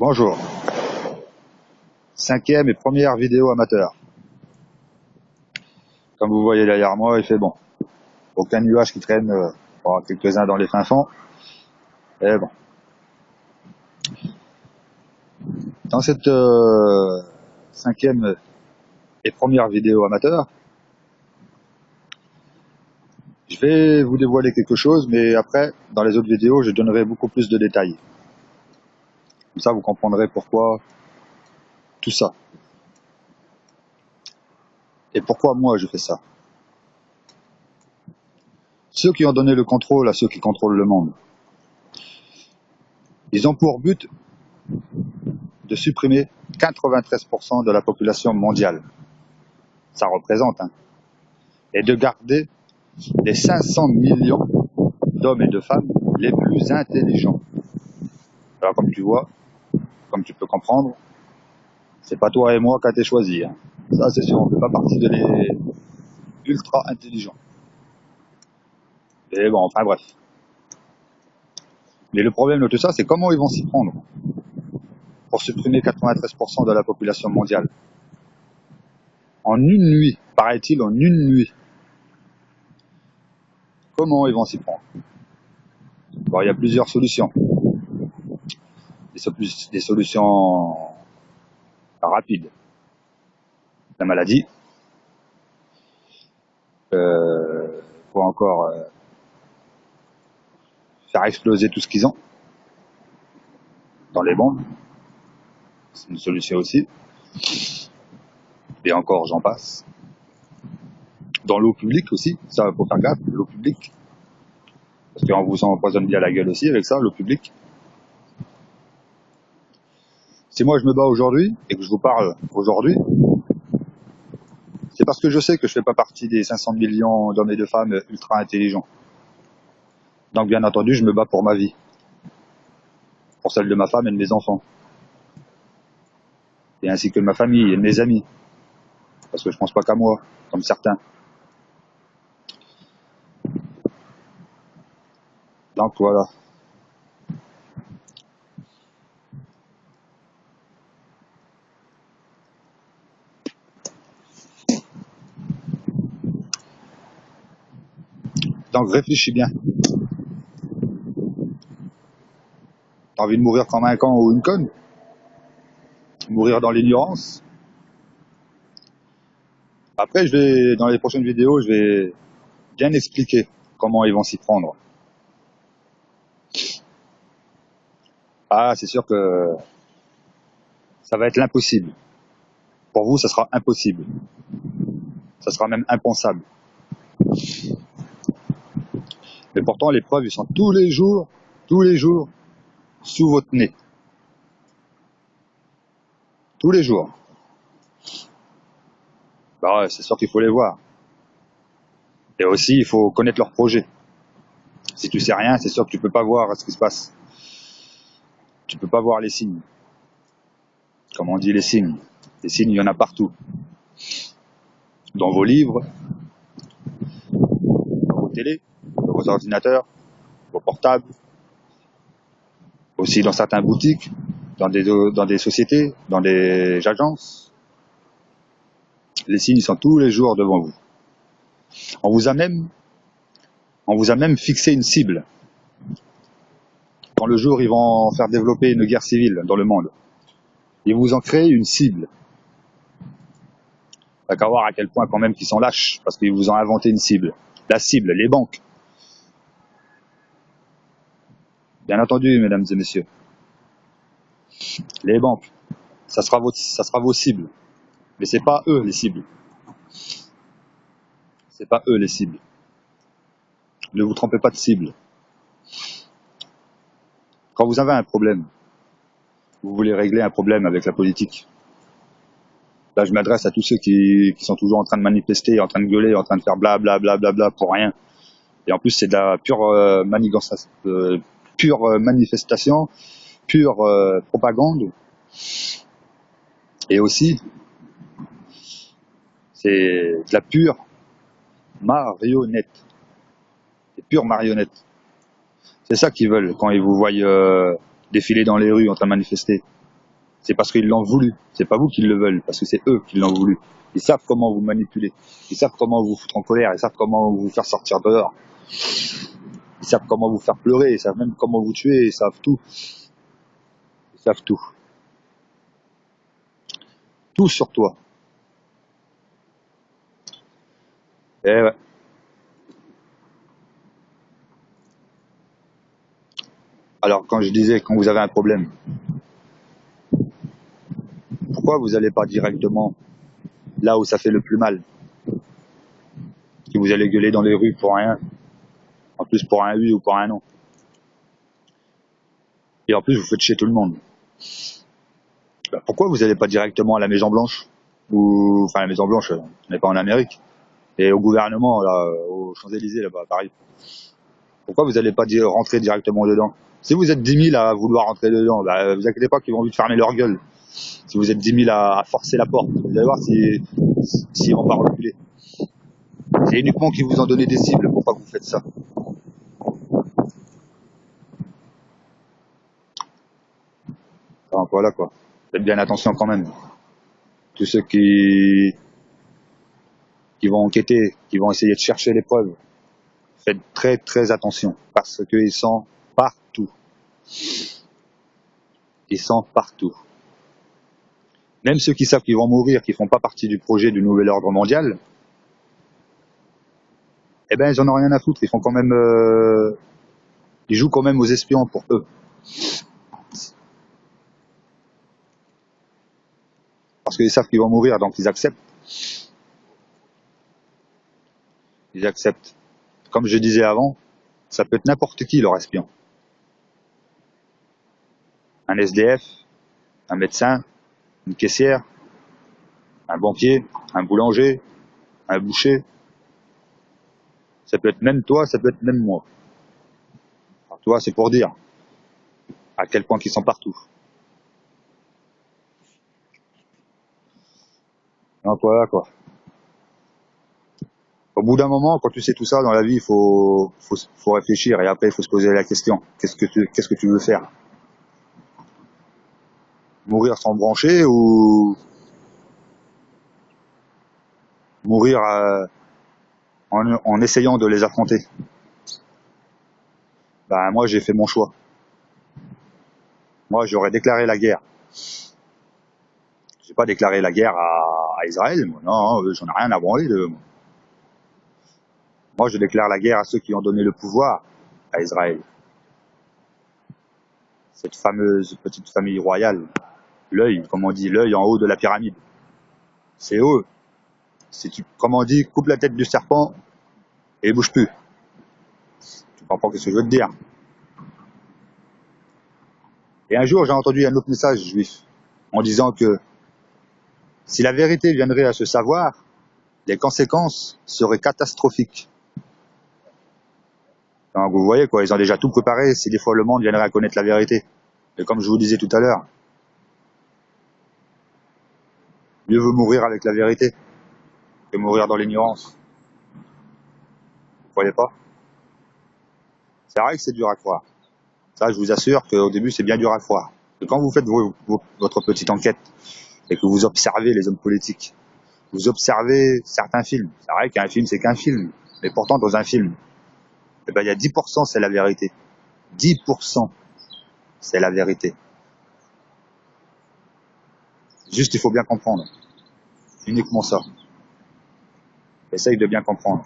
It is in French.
Bonjour. Cinquième et première vidéo amateur. Comme vous voyez derrière moi, il fait bon. Aucun nuage qui traîne, quelques-uns dans les fins fonds. Et bon. Dans cette cinquième et première vidéo amateur, je vais vous dévoiler quelque chose, mais après, dans les autres vidéos, je donnerai beaucoup plus de détails. Comme ça, vous comprendrez pourquoi tout ça. Et pourquoi moi je fais ça. Ceux qui ont donné le contrôle à ceux qui contrôlent le monde, ils ont pour but de supprimer 93% de la population mondiale. Ça représente, hein. Et de garder les 500 millions d'hommes et de femmes les plus intelligents. Alors comme tu vois, comme tu peux comprendre, c'est pas toi et moi qui a été choisi, hein. Ça c'est sûr, on ne fait pas partie de les ultra intelligents. Et bon, enfin bref. Mais le problème de tout ça, c'est comment ils vont s'y prendre pour supprimer 93% de la population mondiale. En une nuit, paraît-il, en une nuit. Comment ils vont s'y prendre? Bon, il y a plusieurs solutions. Des solutions rapides. La maladie. Faut encore faire exploser tout ce qu'ils ont dans les bombes. C'est une solution aussi. Et encore, j'en passe. Dans l'eau publique aussi, ça faut faire gaffe, l'eau publique. Parce qu'on vous empoisonne bien la gueule aussi avec ça, l'eau publique. Si moi je me bats aujourd'hui, et que je vous parle aujourd'hui, c'est parce que je sais que je fais pas partie des 500 millions d'hommes et de femmes ultra intelligents. Donc bien entendu, je me bats pour ma vie. Pour celle de ma femme et de mes enfants. Et ainsi que de ma famille et de mes amis. Parce que je pense pas qu'à moi, comme certains. Donc voilà. Donc réfléchis bien. T'as envie de mourir comme un con ou une conne? Mourir dans l'ignorance? Après, dans les prochaines vidéos, je vais bien expliquer comment ils vont s'y prendre. Ah, c'est sûr que ça va être l'impossible. Pour vous, ça sera impossible. Ça sera même impensable. Mais pourtant, les preuves, ils sont tous les jours, sous votre nez. Tous les jours. Bah ouais, c'est sûr qu'il faut les voir. Et aussi, il faut connaître leurs projets. Si tu sais rien, c'est sûr que tu peux pas voir ce qui se passe. Tu peux pas voir les signes. Comme on dit, les signes. Les signes, il y en a partout. Dans vos livres, dans vos télés, dans vos ordinateurs, vos portables, aussi dans certaines boutiques, dans des sociétés, dans des agences. Les signes sont tous les jours devant vous. On vous a même fixé une cible. Quand le jour ils vont faire développer une guerre civile dans le monde, ils vous en créent une cible. T'as qu'à voir à quel point quand même qu'ils sont lâches, parce qu'ils vous ont inventé une cible. La cible, les banques. Bien entendu, mesdames et messieurs. Les banques, ça sera vos cibles. Mais c'est pas eux les cibles. C'est pas eux les cibles. Ne vous trompez pas de cible. Quand vous avez un problème, vous voulez régler un problème avec la politique. Là, je m'adresse à tous ceux qui sont toujours en train de manifester, en train de gueuler, en train de faire bla bla bla bla bla pour rien. Et en plus, c'est de la pure manifestation, pure propagande. Et aussi, c'est de la pure marionnette. Des pures marionnettes. C'est ça qu'ils veulent quand ils vous voient défiler dans les rues en train de manifester. C'est parce qu'ils l'ont voulu. C'est pas vous qui le veulent, parce que c'est eux qui l'ont voulu. Ils savent comment vous manipuler. Ils savent comment vous foutre en colère. Ils savent comment vous faire sortir dehors. Ils savent comment vous faire pleurer. Ils savent même comment vous tuer. Ils savent tout. Ils savent tout. Tout sur toi. Et ouais. Alors, quand je disais, quand vous avez un problème, pourquoi vous n'allez pas directement là où ça fait le plus mal? Si vous allez gueuler dans les rues pour rien, en plus pour un oui ou pour un non. Et en plus, vous faites chier tout le monde. Ben, pourquoi vous n'allez pas directement à la Maison Blanche? Ou, enfin, la Maison Blanche, on n'est pas en Amérique. Et au gouvernement, là, aux Champs-Élysées, là-bas, à Paris. Pourquoi vous n'allez pas rentrer directement dedans? Si vous êtes 10 000 à vouloir rentrer dedans, bah, vous inquiétez pas qu'ils vont vite fermer leur gueule. Si vous êtes 10 000 à forcer la porte, vous allez voir si on va reculer. C'est uniquement qu'ils vous ont donné des cibles. Pourquoi vous faites ça? Donc voilà quoi. Faites bien attention quand même. Tous ceux qui vont enquêter, qui vont essayer de chercher les preuves, faites très très attention parce qu'ils sont partout. Ils sont partout. Même ceux qui savent qu'ils vont mourir, qui font pas partie du projet du nouvel ordre mondial, eh ben ils en ont rien à foutre. Ils font quand même, ils jouent quand même aux espions pour eux. Parce qu'ils savent qu'ils vont mourir, donc ils acceptent. Ils acceptent. Comme je disais avant, ça peut être n'importe qui leur espion. Un SDF, un médecin, une caissière, un banquier, un boulanger, un boucher. Ça peut être même toi, ça peut être même moi. Alors, toi, c'est pour dire à quel point ils sont partout. Donc voilà quoi. Au bout d'un moment, quand tu sais tout ça dans la vie, il faut réfléchir et après il faut se poser la question. Qu'est-ce que tu veux faire? Mourir sans brancher ou mourir en essayant de les affronter? Ben moi j'ai fait mon choix. Moi j'aurais déclaré la guerre. J'ai pas déclaré la guerre à Israël, moi. Non, j'en ai rien à branler de moi. Moi je déclare la guerre à ceux qui ont donné le pouvoir à Israël. Cette fameuse petite famille royale. L'œil, comme on dit, l'œil en haut de la pyramide. C'est eux. Si tu, comme on dit, coupe la tête du serpent et il bouge plus. Tu comprends ce que je veux te dire. Et un jour, j'ai entendu un autre message juif en disant que si la vérité viendrait à se savoir, les conséquences seraient catastrophiques. Donc vous voyez quoi, ils ont déjà tout préparé si des fois le monde viendrait à connaître la vérité. Et comme je vous disais tout à l'heure, mieux vaut mourir avec la vérité que mourir dans l'ignorance. Vous voyez pas? C'est vrai que c'est dur à croire. Ça, je vous assure qu'au début, c'est bien dur à croire. Et quand vous faites votre petite enquête et que vous observez les hommes politiques, vous observez certains films. C'est vrai qu'un film, c'est qu'un film. Mais pourtant, dans un film, eh ben, il y a 10%, c'est la vérité. 10%, c'est la vérité. Juste, il faut bien comprendre. Uniquement ça. Essaye de bien comprendre.